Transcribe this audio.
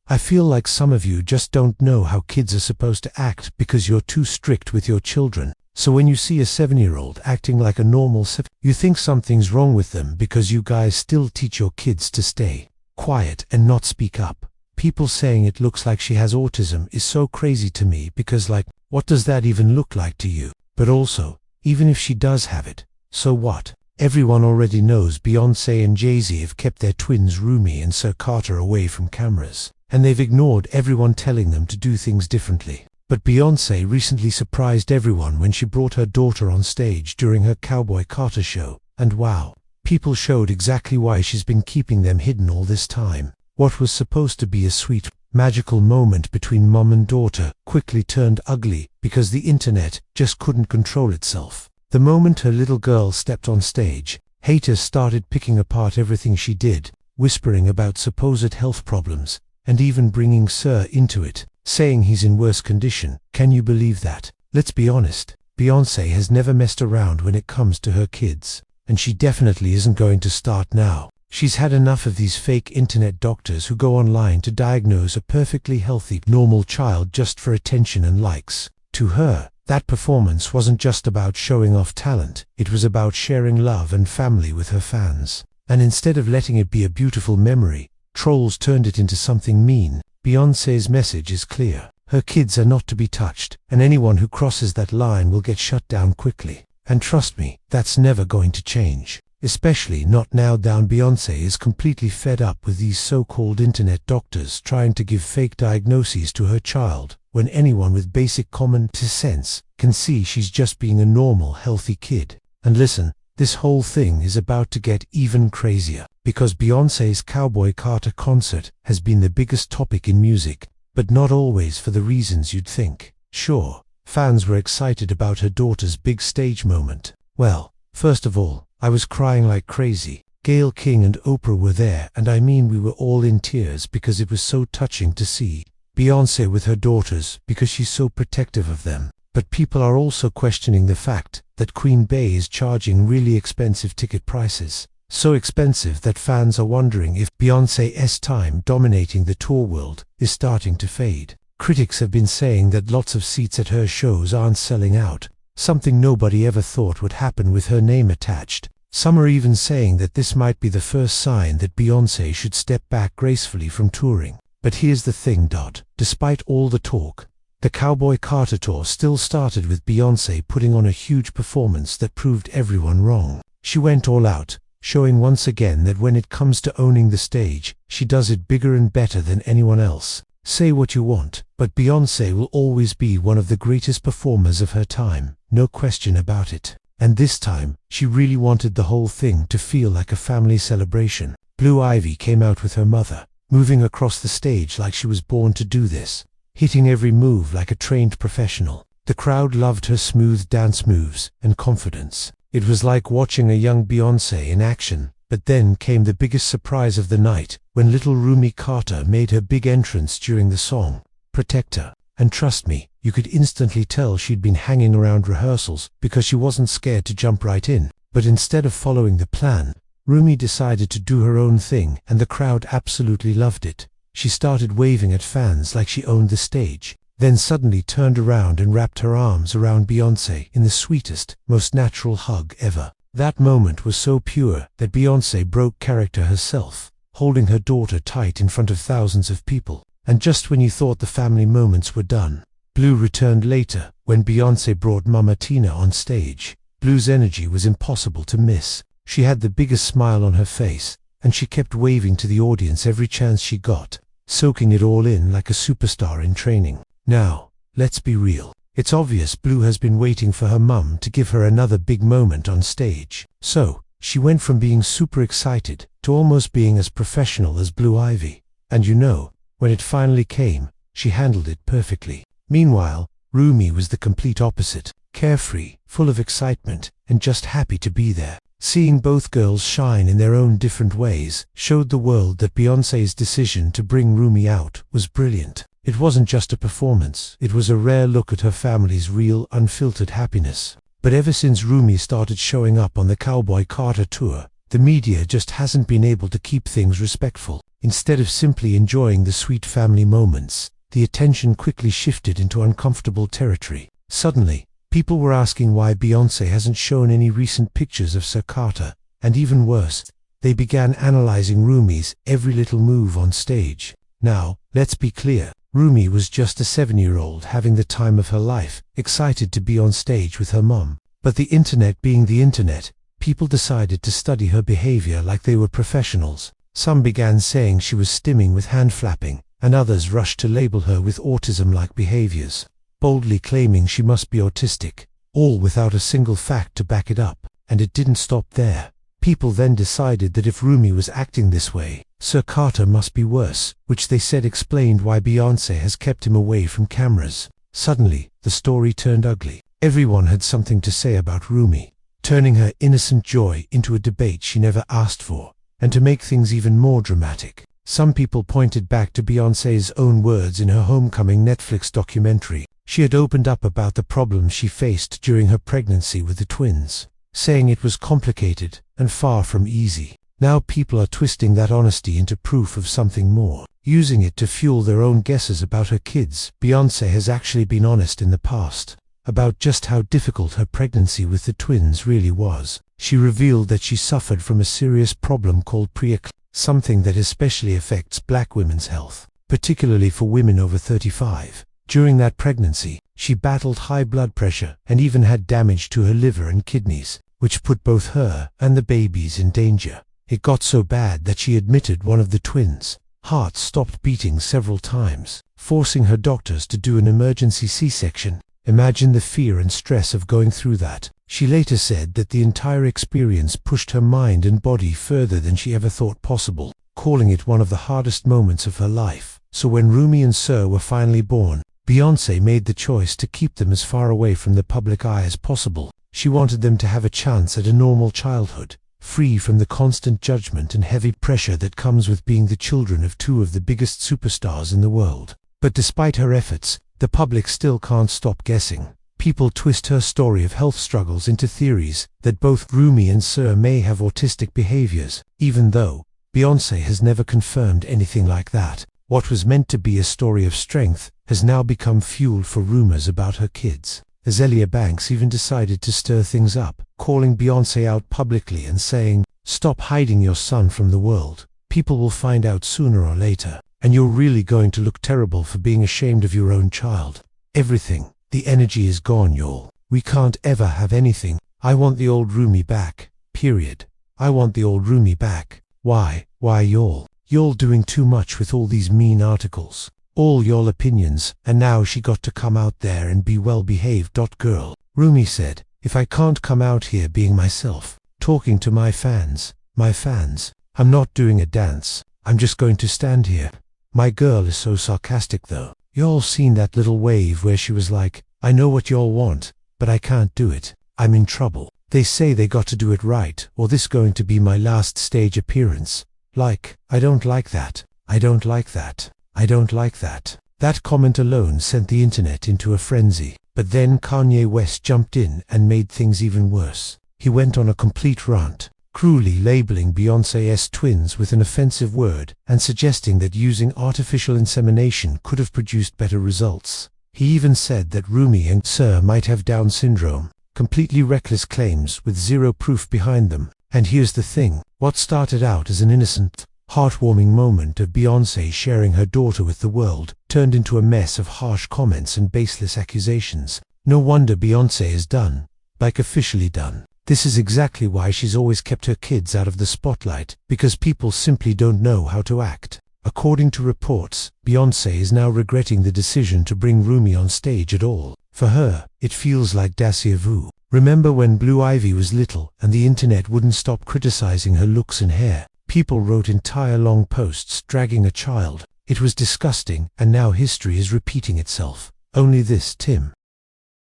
I feel like some of you just don't know how kids are supposed to act because you're too strict with your children. So when you see a 7-year-old acting like a normal 7, you think something's wrong with them because you guys still teach your kids to stay quiet and not speak up. People saying it looks like she has autism is so crazy to me because, like, what does that even look like to you? But also, even if she does have it, so what? Everyone already knows Beyoncé and Jay-Z have kept their twins Rumi and Sir Carter away from cameras, and they've ignored everyone telling them to do things differently. But Beyoncé recently surprised everyone when she brought her daughter on stage during her Cowboy Carter show, and wow, people showed exactly why she's been keeping them hidden all this time. What was supposed to be a sweet, magical moment between mom and daughter quickly turned ugly because the internet just couldn't control itself. The moment her little girl stepped on stage, haters started picking apart everything she did, whispering about supposed health problems, and even bringing Sir into it, saying he's in worse condition. Can you believe that? Let's be honest, Beyoncé has never messed around when it comes to her kids, and she definitely isn't going to start now. She's had enough of these fake internet doctors who go online to diagnose a perfectly healthy, normal child just for attention and likes. To her, that performance wasn't just about showing off talent, it was about sharing love and family with her fans. And instead of letting it be a beautiful memory, trolls turned it into something mean. Beyoncé's message is clear. Her kids are not to be touched, and anyone who crosses that line will get shut down quickly. And trust me, that's never going to change. Especially not now. Beyoncé is completely fed up with these so-called internet doctors trying to give fake diagnoses to her child, when anyone with basic common sense can see she's just being a normal, healthy kid. And listen, this whole thing is about to get even crazier, because Beyoncé's Cowboy Carter concert has been the biggest topic in music, but not always for the reasons you'd think. Sure, fans were excited about her daughter's big stage moment. Well, first of all, I was crying like crazy. Gayle King and Oprah were there, and I mean we were all in tears because it was so touching to see Beyoncé with her daughters because she's so protective of them. But people are also questioning the fact that Queen Bey is charging really expensive ticket prices. So expensive that fans are wondering if Beyoncé's time dominating the tour world is starting to fade. Critics have been saying that lots of seats at her shows aren't selling out, something nobody ever thought would happen with her name attached. Some are even saying that this might be the first sign that Beyoncé should step back gracefully from touring. But here's the thing, despite all the talk, the Cowboy Carter tour still started with Beyoncé putting on a huge performance that proved everyone wrong. She went all out, showing once again that when it comes to owning the stage, she does it bigger and better than anyone else. Say what you want, but Beyoncé will always be one of the greatest performers of her time, no question about it. And this time, she really wanted the whole thing to feel like a family celebration. Blue Ivy came out with her mother, moving across the stage like she was born to do this, hitting every move like a trained professional. The crowd loved her smooth dance moves and confidence. It was like watching a young Beyoncé in action. But then came the biggest surprise of the night, when little Rumi Carter made her big entrance during the song, Protector. And trust me, you could instantly tell she'd been hanging around rehearsals because she wasn't scared to jump right in. But instead of following the plan, Rumi decided to do her own thing, and the crowd absolutely loved it. She started waving at fans like she owned the stage, then suddenly turned around and wrapped her arms around Beyoncé in the sweetest, most natural hug ever. That moment was so pure that Beyoncé broke character herself, holding her daughter tight in front of thousands of people. And just when you thought the family moments were done, Blue returned later, when Beyoncé brought Mama Tina on stage. Blue's energy was impossible to miss. She had the biggest smile on her face, and she kept waving to the audience every chance she got, soaking it all in like a superstar in training. Now, let's be real. It's obvious Blue has been waiting for her mum to give her another big moment on stage. So, she went from being super excited to almost being as professional as Blue Ivy. And you know, when it finally came, she handled it perfectly. Meanwhile, Rumi was the complete opposite, carefree, full of excitement, and just happy to be there. Seeing both girls shine in their own different ways showed the world that Beyoncé's decision to bring Rumi out was brilliant. It wasn't just a performance, it was a rare look at her family's real, unfiltered happiness. But ever since Rumi started showing up on the Cowboy Carter tour, The media just hasn't been able to keep things respectful. Instead of simply enjoying the sweet family moments, the attention quickly shifted into uncomfortable territory. Suddenly, people were asking why Beyoncé hasn't shown any recent pictures of Sir Carter, and even worse, they began analyzing Rumi's every little move on stage. Now, let's be clear, Rumi was just a 7-year-old having the time of her life, excited to be on stage with her mom. But the internet being the internet, people decided to study her behavior like they were professionals. Some began saying she was stimming with hand flapping, and others rushed to label her with autism-like behaviors, boldly claiming she must be autistic, all without a single fact to back it up. And it didn't stop there. People then decided that if Rumi was acting this way, Sir Carter must be worse, which they said explained why Beyoncé has kept him away from cameras. Suddenly, the story turned ugly. Everyone had something to say about Rumi, turning her innocent joy into a debate she never asked for. And to make things even more dramatic, some people pointed back to Beyoncé's own words in her homecoming Netflix documentary. She had opened up about the problems she faced during her pregnancy with the twins, saying it was complicated and far from easy. Now people are twisting that honesty into proof of something more, using it to fuel their own guesses about her kids. Beyoncé has actually been honest in the past about just how difficult her pregnancy with the twins really was. She revealed that she suffered from a serious problem called preeclampsia, something that especially affects black women's health, particularly for women over 35. During that pregnancy, she battled high blood pressure and even had damage to her liver and kidneys, which put both her and the babies in danger. It got so bad that she admitted one of the twins' heart stopped beating several times, forcing her doctors to do an emergency C-section. Imagine the fear and stress of going through that. She later said that the entire experience pushed her mind and body further than she ever thought possible, calling it one of the hardest moments of her life. So when Rumi and Sir were finally born, Beyoncé made the choice to keep them as far away from the public eye as possible. She wanted them to have a chance at a normal childhood, free from the constant judgment and heavy pressure that comes with being the children of two of the biggest superstars in the world. But despite her efforts, the public still can't stop guessing. People twist her story of health struggles into theories that both Rumi and Sir may have autistic behaviors, even though Beyoncé has never confirmed anything like that. What was meant to be a story of strength has now become fuel for rumors about her kids. Azealia Banks even decided to stir things up, calling Beyoncé out publicly and saying, "Stop hiding your son from the world. People will find out sooner or later, and you're really going to look terrible for being ashamed of your own child." Everything. The energy is gone, y'all. We can't ever have anything. I want the old Rumi back. Period. I want the old Rumi back. Why y'all? Y'all doing too much with all these mean articles. All y'all opinions, and now she got to come out there and be well behaved. Girl. Rumi said, "If I can't come out here being myself, talking to my fans, I'm not doing a dance. I'm just going to stand here." My girl is so sarcastic though. Y'all seen that little wave where she was like, "I know what y'all want, but I can't do it. I'm in trouble. They say they got to do it right, or this going to be my last stage appearance." Like, I don't like that. I don't like that. I don't like that. That comment alone sent the internet into a frenzy. But then Kanye West jumped in and made things even worse. He went on a complete rant, cruelly labeling Beyoncé's twins with an offensive word and suggesting that using artificial insemination could have produced better results. He even said that Rumi and Sir might have Down syndrome. Completely reckless claims with zero proof behind them. And here's the thing, what started out as an innocent, heartwarming moment of Beyoncé sharing her daughter with the world turned into a mess of harsh comments and baseless accusations. No wonder Beyoncé is done, like officially done. This is exactly why she's always kept her kids out of the spotlight, because people simply don't know how to act. According to reports, Beyoncé is now regretting the decision to bring Rumi on stage at all. For her, it feels like déjà vu. Remember when Blue Ivy was little and the internet wouldn't stop criticizing her looks and hair? People wrote entire long posts dragging a child. It was disgusting, and now history is repeating itself. Only this, Tim.